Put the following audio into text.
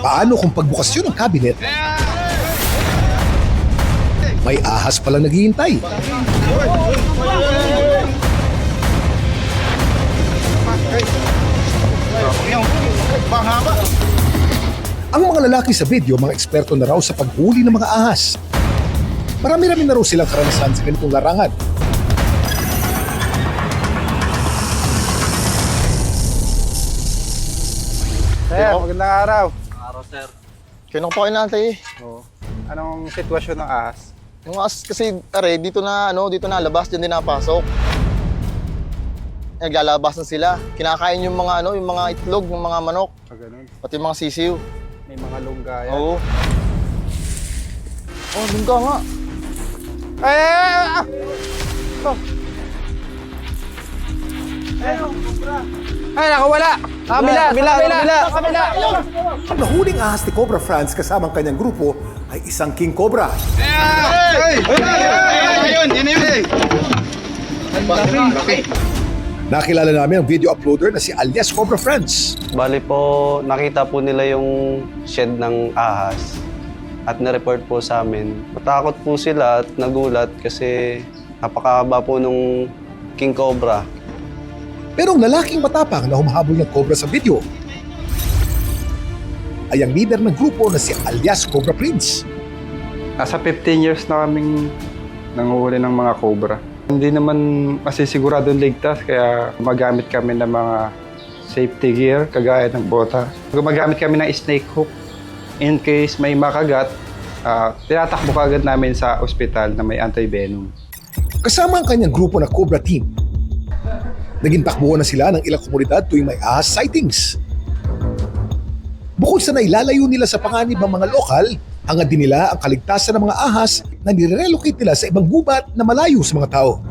Paano kung pagbukas yun ng cabinet, may ahas palang naghihintay? Ang mga lalaki sa video, mga eksperto na raw sa paghuli ng mga ahas. Marami-rami na raw silang karanasan sa ganitong larangan. Sir, magandang araw. Araw, sir. Kailan ko pa kinantay eh. Oo. Anong sitwasyon ng ahas? Yung as kasi dito na labas, diyan din napasok. Naglalabas na sila. Kinakain yung mga yung mga itlog, yung mga manok, Ganun. pati yung mga sisiw. May mga lunggayan. Oo. Oh, lungga nga. Ay! Ay, nakawala! Kabila! Ang nahuling ahas ni Cobra Franz kasama ang kanyang grupo ay isang King Cobra. Nakilala namin ang video uploader na si alias Cobra Franz. Bali po, nakita po nila yung shed ng ahas at na-report po sa amin. Matakot po sila at nagulat kasi napakahaba po nung King Cobra. Pero ang lalaking matapang na humahabol ng Cobra sa video ay ang leader ng grupo na si alias Cobra Prince. Nasa 15 years na kaming nanguhuli ng mga cobra. Hindi naman masisiguradong ligtas kaya gumagamit kami ng mga safety gear kagaya ng bota. Gumagamit kami ng snake hook. In case may makagat, tinatakbo kagad namin sa ospital na may anti-venom. Kasama ang kanyang grupo na Cobra Team. Naging takbuhan na sila ng ilang komunidad tuwing may ahas sightings. Bukod sa nailalayo nila sa panganib ang mga lokal, hangad din nila ang kaligtasan ng mga ahas na nire-relocate nila sa ibang gubat na malayo sa mga tao.